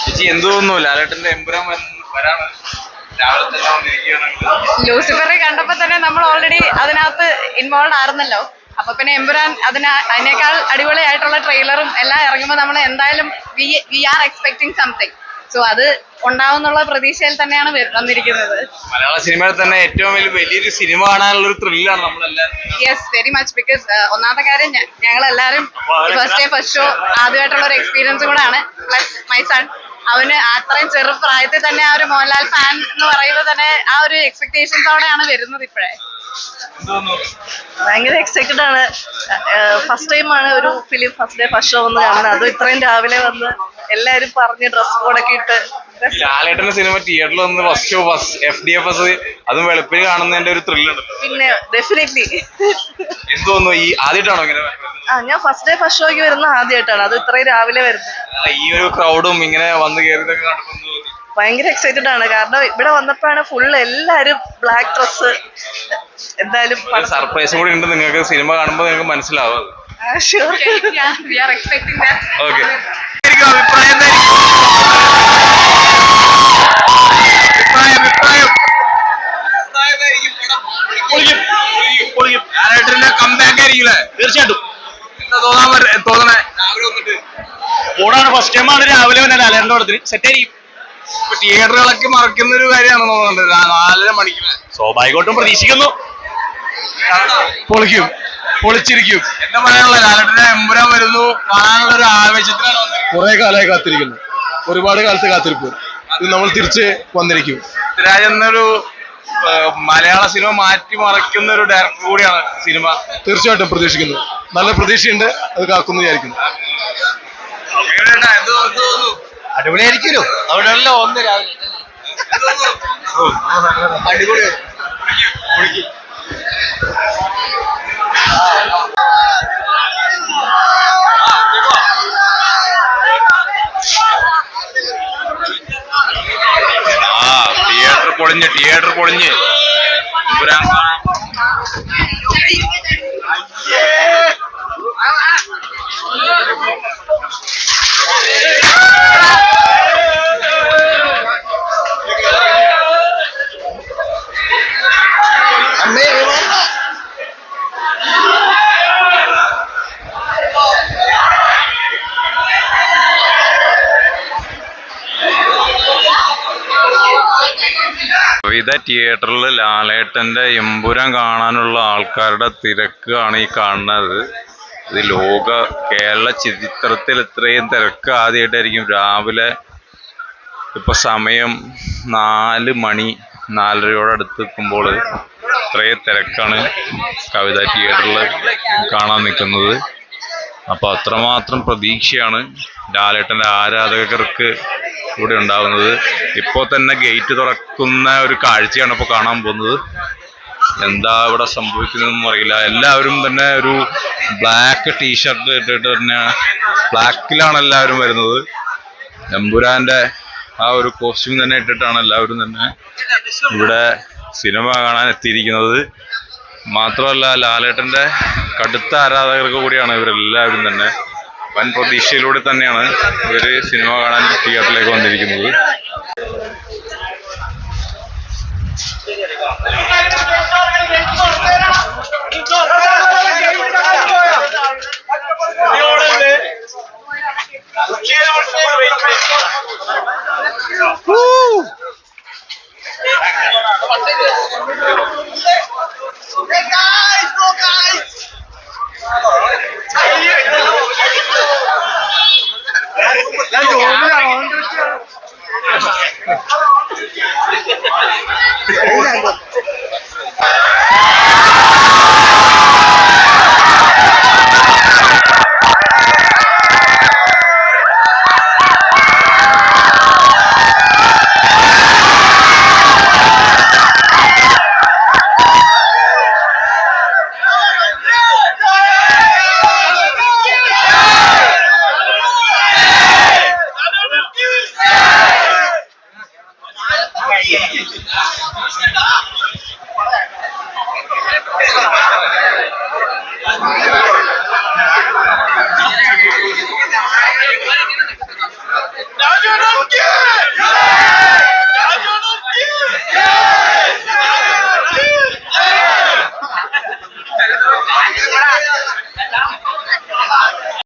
ചേച്ചി എന്ത് തോന്നുന്നു ലാലേട്ടന്റെ എമ്പുരാൻ വരാണ്? രാവിലെ തന്നെ വന്നിരിക്കുകയാണ്. ലൂസിഫറെ കണ്ടപ്പോ തന്നെ നമ്മൾ ഓൾറെഡി അതിനകത്ത് ഇൻവോൾവ് ആയിരുന്നല്ലോ. അപ്പൊ പിന്നെ എമ്പുരാൻ അതിനേക്കാൾ അടിപൊളിയായിട്ടുള്ള ട്രെയിലറും എല്ലാം ഇറങ്ങുമ്പോൾ നമ്മൾ എന്തായാലും we are expecting something. So അത് ഉണ്ടാവുന്നുള്ള പ്രതീക്ഷയിൽ തന്നെയാണ് വന്നിരിക്കുന്നത്. മലയാള സിനിമയിൽ തന്നെ ഏറ്റവും വലിയൊരു സിനിമ കാണാനുള്ള ഒരു ത്രില്ലാണ് നമ്മളെല്ലാവരും. Yes, very much. ബിക്കോസ് ഒന്നാമത്തെ കാര്യം ഞങ്ങളെല്ലാരും ഫസ്റ്റ് ഡേ ഫസ്റ്റ് ഷോ ആദ്യമായിട്ടുള്ള ഒരു എക്സ്പീരിയൻസും കൂടെ ആണ്. പ്ലസ് മൈ സൺ, അവന് അത്രയും ചെറുപ്രായത്തിൽ തന്നെ ആ ഒരു മോഹൻലാൽ ഫാൻ എന്ന് പറയുന്നത് തന്നെ ആ ഒരു എക്സ്പെക്ടേഷൻസോടെയാണ് വരുന്നത്. ഇപ്പോഴേ ഭയങ്കര എക്സൈറ്റഡ് ആണ്. ഫസ്റ്റ് ടൈമാണ് ഒരു film first day first show ഒന്ന് കാണുന്നത്. അതും ഇത്രയും രാവിലെ വന്ന് എല്ലാരും പറഞ്ഞ് ഡ്രസ് കോഡൊക്കെ ഇട്ട്. ലാലേട്ടന്റെ സിനിമ തിയേറ്ററിൽ വന്ന് ഫസ്റ്റ് ഷോ FDFS അതും വെളുപ്പിൽ കാണുന്നതിന്റെ ഒരു ത്രില്ലുണ്ട്. പിന്നെ ഡെഫിനറ്റ്ലി. എന്ത് തോന്നുന്നു? ഈ ആദ്യമായിട്ടാണോ ഇങ്ങനെ? ഞാൻ ഫസ്റ്റ് ഡേ ഫസ്റ്റ് ഷോയ്ക്ക് വരുന്ന ആദ്യമായിട്ടാണ്. അത് ഇത്രയും രാവിലെ വരുന്നത്. ഈ ഒരു ക്രൗഡും ഇങ്ങനെ വന്ന് കയറിയതൊക്കെ കാണുമ്പോൾ ഭയങ്കര എക്സൈറ്റഡ് ആണ്. കാരണം ഇവിടെ വന്നപ്പോഴാണ് ഫുള്ള് എല്ലാരും ബ്ലാക്ക് ഡ്രസ്. എന്തായാലും സർപ്രൈസും കൂടി ഉണ്ട് നിങ്ങൾക്ക്. സിനിമ കാണുമ്പോൾ നിങ്ങൾക്ക് മനസ്സിലാവും. കംബാക്ക് ആയിരിക്കില്ലേ? തീർച്ചയായിട്ടും. എന്താ തോന്നണേ? രാവിലെ വന്നിട്ട് ഓണാണ് ഫസ്റ്റ് ടൈമാണ് രാവിലെ വന്നെ ലാലേട്ടന്റെ പടത്തിന്. സെറ്റ് ആയിരിക്കും. തിയേറ്ററുകളൊക്കെ മറക്കുന്ന ഒരു കാര്യമാണെന്ന് തോന്നുന്നുണ്ട്. 4:30 മണിക്ക് സ്വാഭാവികമായിട്ടും പ്രതീക്ഷിക്കുന്നു. പൊളിക്കും, പൊളിച്ചിരിക്കും. എന്താ പറയാനുള്ള? ലാലേട്ടന്റെ എമ്പുരാൻ വരുന്നു കാണാനുള്ള ഒരു ആവേശത്തിലാണ് വന്നിരിക്കുന്നത്. കുറെ കാലമായി കാത്തിരിക്കുന്നു. ഒരുപാട് കാലത്ത് കാത്തിരിപ്പ്. ഇത് നമ്മൾ തിരിച്ച് വന്നിരിക്കും. പൃഥ്വിരാജ് എന്നൊരു മലയാള സിനിമ മാറ്റിമറിക്കുന്ന ഒരു ഡയറക്ടർ കൂടിയാണ് സിനിമ. തീർച്ചയായിട്ടും പ്രതീക്ഷിക്കുന്നു. നല്ല പ്രതീക്ഷയുണ്ട്. അത് കാക്കുന്നു വിചാരിക്കുന്നു. അടിപൊളിയായിരിക്കുമല്ലോ. അവിടെയല്ലോ ഒന്ന് രാവിലെ അടിപൊളിയാണ്. തിയേറ്റർ പൊളിഞ്ഞ് കവിത തിയേറ്ററിൽ ലാലേട്ടന്റെ എമ്പുരാൻ കാണാനുള്ള ആൾക്കാരുടെ തിരക്കാണ് ഈ കാണുന്നത്. ഇത് കേരള ചരിത്രത്തിൽ ഇത്രയും തിരക്ക് ആദ്യമായിട്ടായിരിക്കും. രാവിലെ ഇപ്പൊ സമയം 4 മണി 4:30 നിൽക്കുമ്പോൾ ഇത്രയും തിരക്കാണ് കവിത തിയേറ്ററിൽ കാണാൻ നിൽക്കുന്നത്. അപ്പോൾ അത്രമാത്രം പ്രതീക്ഷയാണ് ലാലേട്ടൻ്റെ ആരാധകർക്ക് ഇവിടെ ഉണ്ടാകുന്നത്. ഇപ്പോൾ തന്നെ ഗേറ്റ് തുറക്കുന്ന ഒരു കാഴ്ചയാണ് ഇപ്പോൾ കാണാൻ പോകുന്നത്. എന്താ ഇവിടെ സംഭവിക്കുന്നതെന്നും അറിയില്ല. എല്ലാവരും തന്നെ ഒരു ബ്ലാക്ക് ടീഷർട്ട് ഇട്ടിട്ട് തന്നെ ബ്ലാക്കിലാണ് എല്ലാവരും വരുന്നത്. എമ്പുരാൻ്റെ ആ ഒരു കോസ്റ്റ്യൂം തന്നെ ഇട്ടിട്ടാണ് എല്ലാവരും തന്നെ ഇവിടെ സിനിമ കാണാൻ എത്തിയിരിക്കുന്നത്. മാത്രമല്ല ലാലേട്ടൻ്റെ കടുത്ത ആരാധകർക്ക് കൂടിയാണ് ഇവരെല്ലാവരും തന്നെ. വൻ പ്രതീക്ഷയിലൂടെ തന്നെയാണ് ഇവർ സിനിമ കാണാൻ തിയേറ്ററിലേക്ക് വന്നിരിക്കുന്നത്. Thank you.